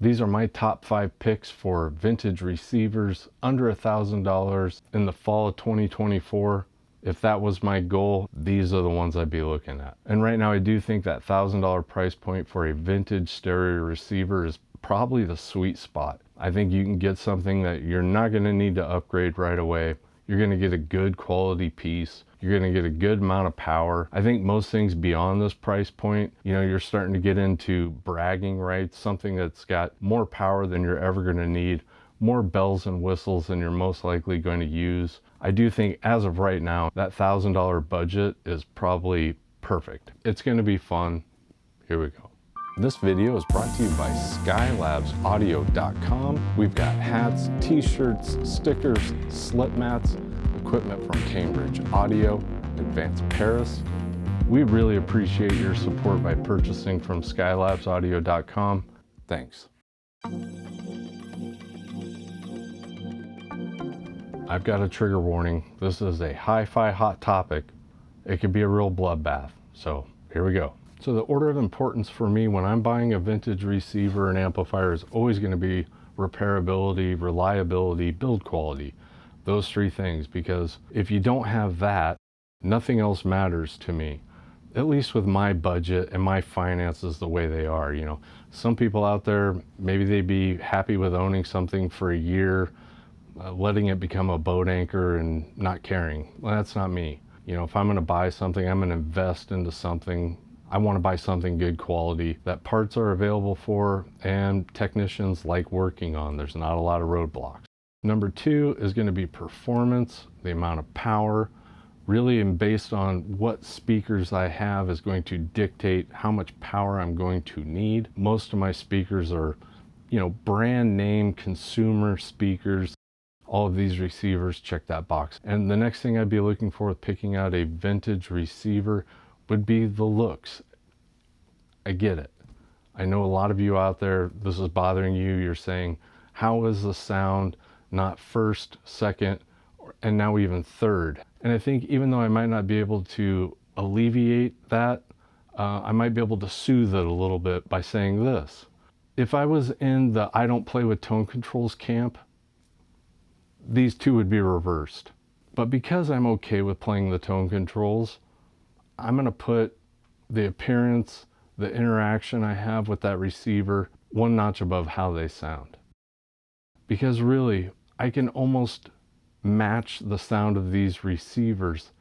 These are my top 5 picks for vintage receivers under $1,000 in the fall of 2024. If that was my goal, these are the ones I'd be looking at. And right now I do think that $1,000 price point for a vintage stereo receiver is probably the sweet spot. I think you can get something that you're not going to need to upgrade right away. You're going to get a good quality piece. You're going to get a good amount of power. I think most things beyond this price point, you know, you're starting to get into bragging rights, something that's got more power than you're ever going to need, more bells and whistles than you're most likely going to use. I do think as of right now, that $1,000 budget is probably perfect. It's going to be fun. Here we go. This video is brought to you by skylabsaudio.com. We've got hats, t-shirts, stickers, slip mats, equipment from Cambridge Audio, Advanced Paris. We really appreciate your support by purchasing from skylabsaudio.com. Thanks. I've got a trigger warning. This is a hi-fi hot topic. It could be a real bloodbath. So here we go. So the order of importance for me when I'm buying a vintage receiver and amplifier is always going to be repairability, reliability, build quality. Those 3 things, because if you don't have that, nothing else matters to me. At least with my budget and my finances the way they are. You know, some people out there, maybe they'd be happy with owning something for a year, letting it become a boat anchor and not caring. Well, that's not me. You know, if I'm going to buy something, I'm going to invest into something. I want to buy something good quality that parts are available for and technicians like working on. There's not a lot of roadblocks. Number 2 is going to be performance, the amount of power. Really, and based on what speakers I have is going to dictate how much power I'm going to need. Most of my speakers are, you know, brand name consumer speakers. All of these receivers check that box. And the next thing I'd be looking for with picking out a vintage receiver would be the looks. I get it. I know a lot of you out there, this is bothering you. You're saying, how is the sound not first, second, and now even third? And I think even though I might not be able to alleviate that, I might be able to soothe it a little bit by saying this. If I was in the I don't play with tone controls camp, these 2 would be reversed. But because I'm okay with playing the tone controls, I'm going to put the appearance, the interaction I have with that receiver 1 notch above how they sound. Because really, I can almost match the sound of these receivers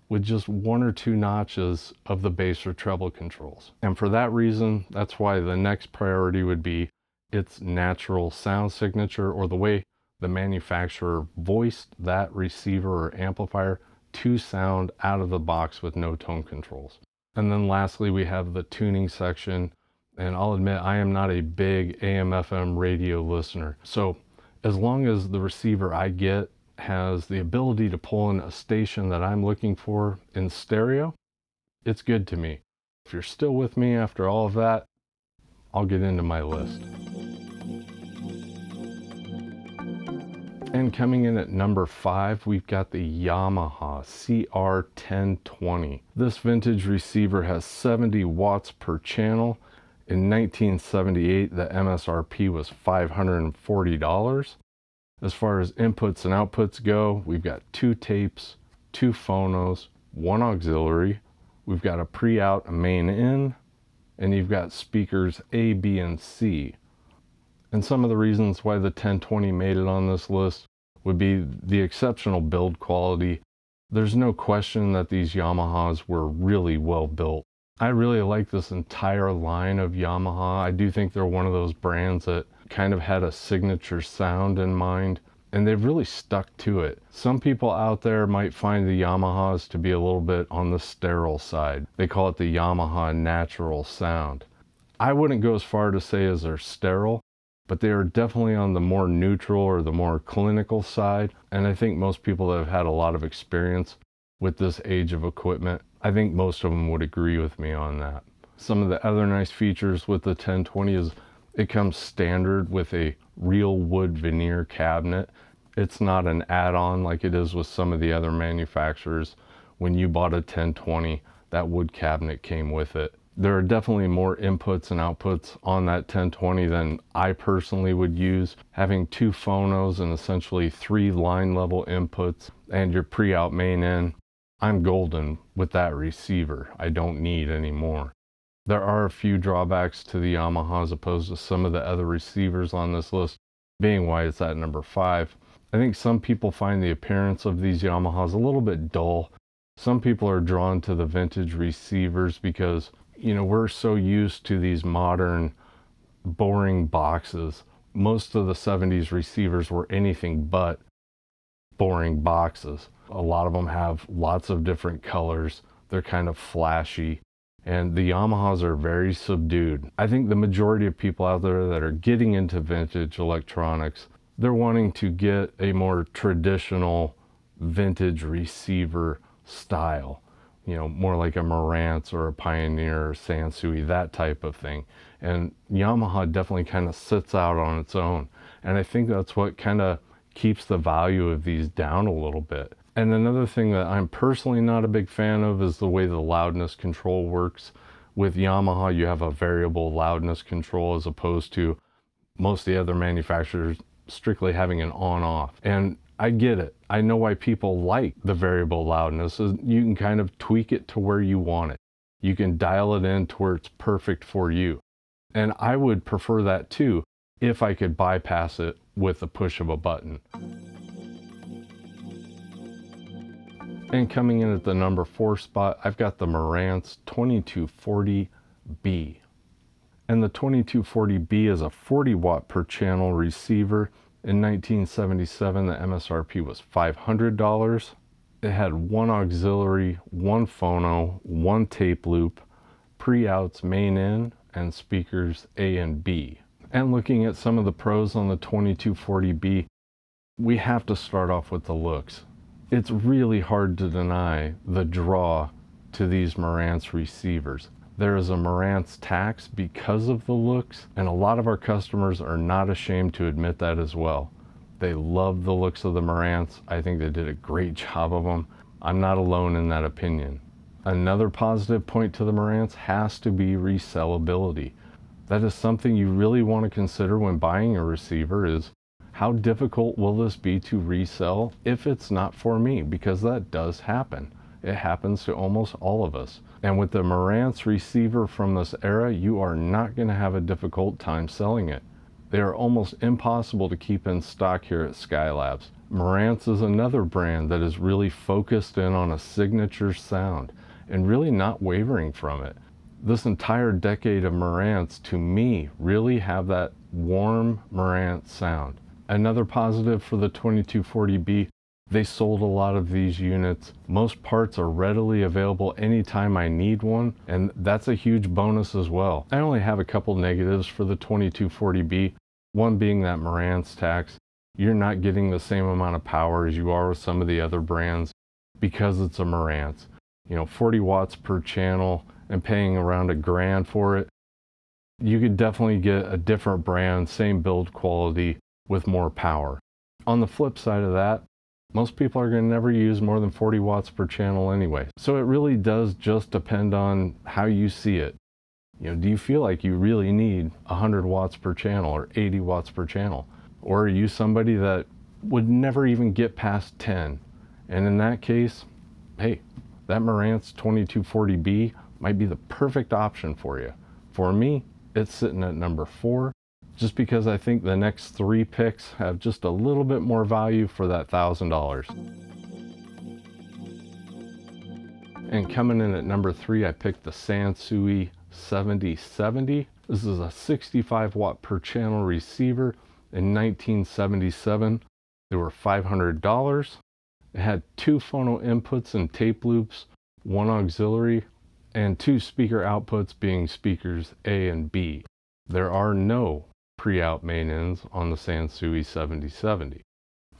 with just 1 or 2 notches of the bass or treble controls. And for that reason, that's why the next priority would be its natural sound signature, or the way the manufacturer voiced that receiver or amplifier to sound out of the box with no tone controls. And then lastly, we have the tuning section. And I'll admit, I am not a big AM/FM radio listener. So as long as the receiver I get has the ability to pull in a station that I'm looking for in stereo, it's good to me. If you're still with me after all of that, I'll get into my list. And coming in at number 5, we've got the Yamaha CR120. This vintage receiver has 70 watts per channel. In 1978, the MSRP was $540. As far as inputs and outputs go, we've got 2 tapes, 2 phonos, 1 auxiliary. We've got a pre-out, a main in, and you've got speakers A, B, and C. And some of the reasons why the 1020 made it on this list would be the exceptional build quality. There's no question that these Yamahas were really well built. I really like this entire line of Yamaha. I do think they're one of those brands that kind of had a signature sound in mind, and they've really stuck to it. Some people out there might find the Yamahas to be a little bit on the sterile side. They call it the Yamaha natural sound. I wouldn't go as far to say as they're sterile, but they are definitely on the more neutral or the more clinical side. And I think most people that have had a lot of experience with this age of equipment, I think most of them would agree with me on that. Some of the other nice features with the 1020 is it comes standard with a real wood veneer cabinet. It's not an add-on like it is with some of the other manufacturers. When you bought a 1020, that wood cabinet came with it. There are definitely more inputs and outputs on that 1020 than I personally would use. Having 2 phonos and essentially 3 line level inputs and your pre-out main in, I'm golden with that receiver. I don't need any more. There are a few drawbacks to the Yamaha as opposed to some of the other receivers on this list, being why it's at number 5. I think some people find the appearance of these Yamahas a little bit dull. Some people are drawn to the vintage receivers because, you know, we're so used to these modern, boring boxes. Most of the 70s receivers were anything but boring boxes. A lot of them have lots of different colors. They're kind of flashy. And the Yamahas are very subdued. I think the majority of people out there that are getting into vintage electronics, they're wanting to get a more traditional vintage receiver style. You know, more like a Morance or a Pioneer or Sansui, that type of thing. And Yamaha definitely kind of sits out on its own. And I think that's what kind of keeps the value of these down a little bit. And another thing that I'm personally not a big fan of is the way the loudness control works. With Yamaha, you have a variable loudness control as opposed to most of the other manufacturers strictly having an on-off. And I get it. I know why people like the variable loudness. You can kind of tweak it to where you want it. You can dial it in to where it's perfect for you. And I would prefer that too, if I could bypass it with the push of a button. And coming in at the number 4 spot, I've got the Morance 2240B. And the 2240B is a 40 watt per channel receiver. In 1977, the MSRP was $500. It had 1 auxiliary, 1 phono, 1 tape loop, pre-outs main in, and speakers A and B. And looking at some of the pros on the 2240B, we have to start off with the looks. It's really hard to deny the draw to these Morance receivers. There is a Morance tax because of the looks, and a lot of our customers are not ashamed to admit that as well. They love the looks of the Morance. I think they did a great job of them. I'm not alone in that opinion. Another positive point to the Morance has to be resellability. That is something you really want to consider when buying a receiver is, how difficult will this be to resell if it's not for me? Because that does happen. It happens to almost all of us. And with the Morance receiver from this era, you are not going to have a difficult time selling it. They are almost impossible to keep in stock here at Skylabs. Morance is another brand that is really focused in on a signature sound and really not wavering from it. This entire decade of Morance, to me, really have that warm Morance sound. Another positive for the 2240B, they sold a lot of these units. Most parts are readily available anytime I need one, and that's a huge bonus as well. I only have a couple negatives for the 2240B, one being that Morance tax. You're not getting the same amount of power as you are with some of the other brands because it's a Morance. You know, 40 watts per channel and paying around $1,000 for it. You could definitely get a different brand, same build quality, with more power. On the flip side of that, most people are going to never use more than 40 watts per channel anyway. So it really does just depend on how you see it. You know, do you feel like you really need 100 watts per channel or 80 watts per channel? Or are you somebody that would never even get past 10? And in that case, hey, that Morance 2240B might be the perfect option for you. For me, it's sitting at number 4. Just because I think the next 3 picks have just a little bit more value for that $1,000. And coming in at number 3, I picked the Sansui 7070. This is a 65 watt per channel receiver. In 1977, they were $500. It had 2 phono inputs and tape loops, 1 auxiliary, and 2 speaker outputs being speakers A and B. There are no pre-out main ends on the Sansui 7070.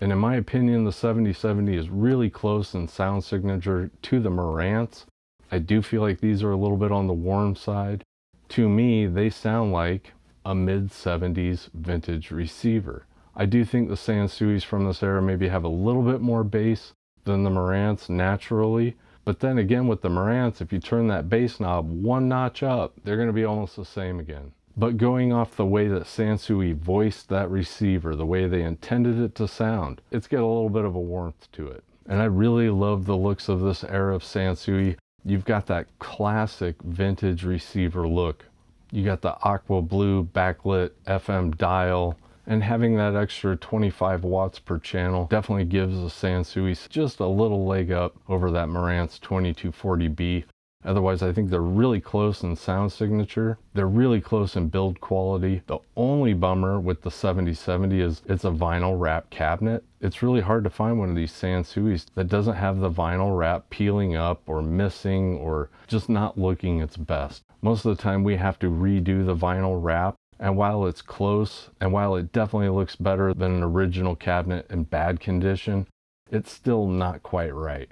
And in my opinion, the 7070 is really close in sound signature to the Morance. I do feel like these are a little bit on the warm side. To me, they sound like a mid-70s vintage receiver. I do think the Sansuis from this era maybe have a little bit more bass than the Morance naturally, But then again with the Morance, if you turn that bass knob one notch up, they're going to be almost the same again. But going off the way that Sansui voiced that receiver, the way they intended it to sound, it's got a little bit of a warmth to it. And I really love the looks of this era of Sansui. You've got that classic vintage receiver look. You got the aqua blue backlit FM dial, and having that extra 25 watts per channel definitely gives the Sansui just a little leg up over that Morance 2240B. Otherwise, I think they're really close in sound signature. They're really close in build quality. The only bummer with the 7070 is it's a vinyl wrap cabinet. It's really hard to find one of these Sansuis that doesn't have the vinyl wrap peeling up or missing or just not looking its best. Most of the time we have to redo the vinyl wrap. And while it's close, and while it definitely looks better than an original cabinet in bad condition, it's still not quite right.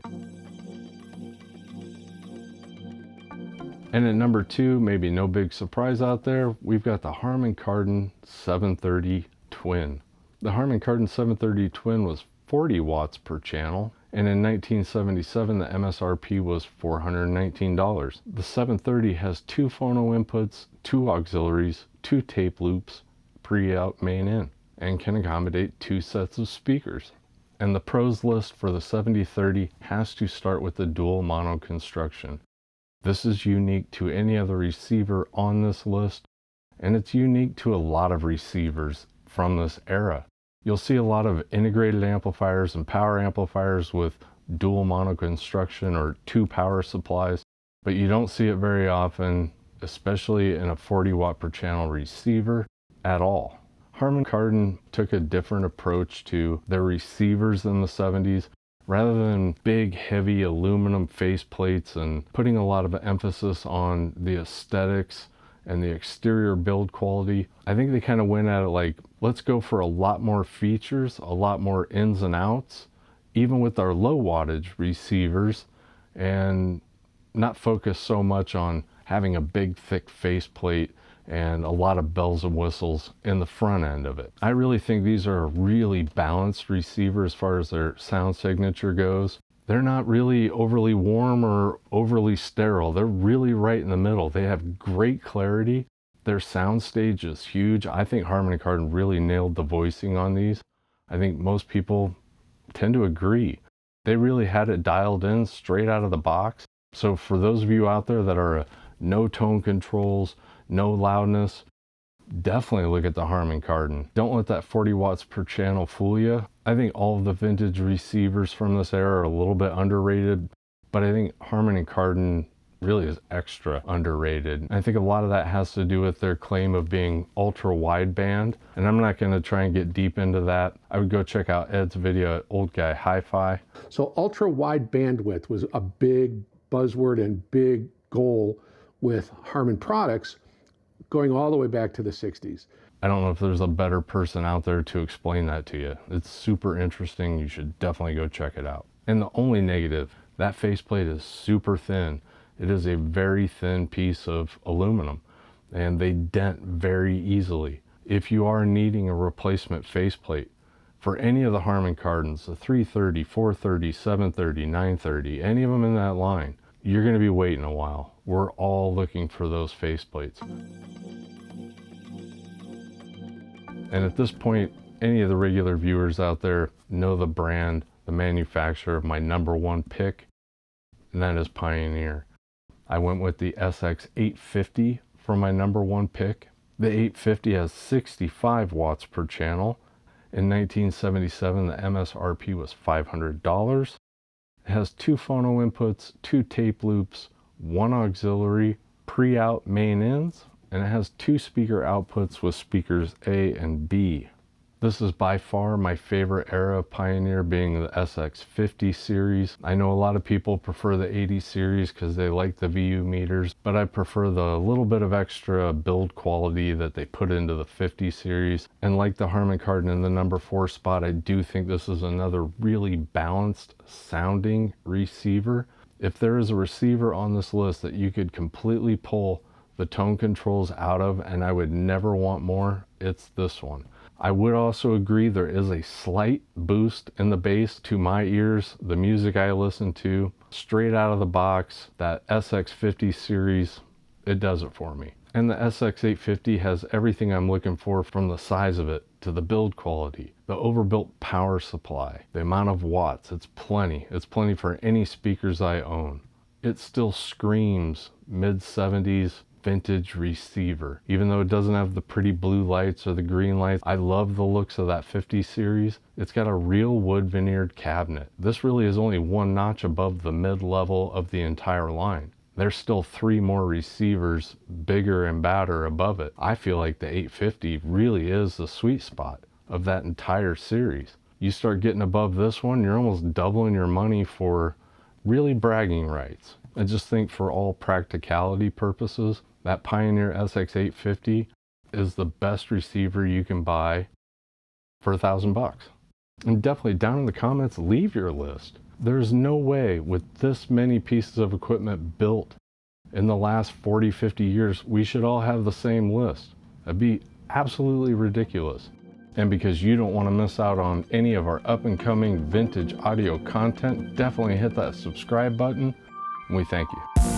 And at number 2, maybe no big surprise out there, we've got the Harmon Cardon 730 Twin. The Harmon Cardon 730 Twin was 40 watts per channel, and in 1977 the MSRP was $419. The 730 has 2 phono inputs, 2 auxiliaries, 2 tape loops, pre-out main in, and can accommodate 2 sets of speakers. And the pros list for the 7030 has to start with the dual mono construction. This is unique to any other receiver on this list, and it's unique to a lot of receivers from this era. You'll see a lot of integrated amplifiers and power amplifiers with dual mono construction or 2 power supplies, but you don't see it very often, especially in a 40 watt per channel receiver at all. Harmon Cardon took a different approach to their receivers in the 70s. Rather than big, heavy aluminum faceplates and putting a lot of emphasis on the aesthetics and the exterior build quality, I think they kind of went at it like, let's go for a lot more features, a lot more ins and outs, even with our low wattage receivers, and not focus so much on having a big, thick faceplate and a lot of bells and whistles in the front end of it. I really think these are a really balanced receiver as far as their sound signature goes. They're not really overly warm or overly sterile. They're really right in the middle. They have great clarity. Their sound stage is huge. I think Harmon Cardon really nailed the voicing on these. I think most people tend to agree. They really had it dialed in straight out of the box. So for those of you out there that are no tone controls, no loudness, definitely look at the Harmon Cardon. Don't let that 40 watts per channel fool you. I think all of the vintage receivers from this era are a little bit underrated, but I think Harmon Cardon really is extra underrated. I think a lot of that has to do with their claim of being ultra wideband, and I'm not going to try and get deep into that. I would go check out Ed's video at Old Guy Hi-Fi. So ultra wide bandwidth was a big buzzword and big goal with Harmon products going all the way back to the 60s. I don't know if there's a better person out there to explain that to you. It's super interesting. You should definitely go check it out. And the only negative, that faceplate is super thin. It is a very thin piece of aluminum, and they dent very easily. If you are needing a replacement faceplate for any of the Harmon Cardons, the 330, 430, 730, 930, any of them in that line, you're going to be waiting a while. We're all looking for those faceplates. And at this point, any of the regular viewers out there know the brand, the manufacturer of my #1 pick, and that is Pioneer. I went with the SX850 for my #1 pick. The 850 has 65 watts per channel. In 1977, the MSRP was $500. It has 2 phono inputs, 2 tape loops, 1 auxiliary, pre-out main ins, and it has 2 speaker outputs with speakers A and B. This is by far my favorite era of Pioneer, being the SX50 series. I know a lot of people prefer the 80 series because they like the VU meters, but I prefer the little bit of extra build quality that they put into the 50 series. And like the Harmon Cardon in the #4 spot, I do think this is another really balanced sounding receiver. If there is a receiver on this list that you could completely pull the tone controls out of and I would never want more, it's this one. I would also agree there is a slight boost in the bass to my ears. The music I listen to, straight out of the box, that SX50 series, it does it for me. And the SX850 has everything I'm looking for, from the size of it to the build quality, the overbuilt power supply, the amount of watts. It's plenty. It's plenty for any speakers I own. It still screams mid-70s vintage receiver. Even though it doesn't have the pretty blue lights or the green lights, I love the looks of that 50 series. It's got a real wood veneered cabinet. This really is only one notch above the mid-level of the entire line. There's still 3 more receivers, bigger and badder, above it. I feel like the 850 really is the sweet spot of that entire series. You start getting above this one, you're almost doubling your money for really bragging rights. I just think for all practicality purposes, that Pioneer SX850 is the best receiver you can buy for $1,000. And definitely down in the comments, leave your list. There's no way with this many pieces of equipment built in the last 40, 50 years, we should all have the same list. That'd be absolutely ridiculous. And because you don't want to miss out on any of our up and coming vintage audio content, definitely hit that subscribe button, and we thank you.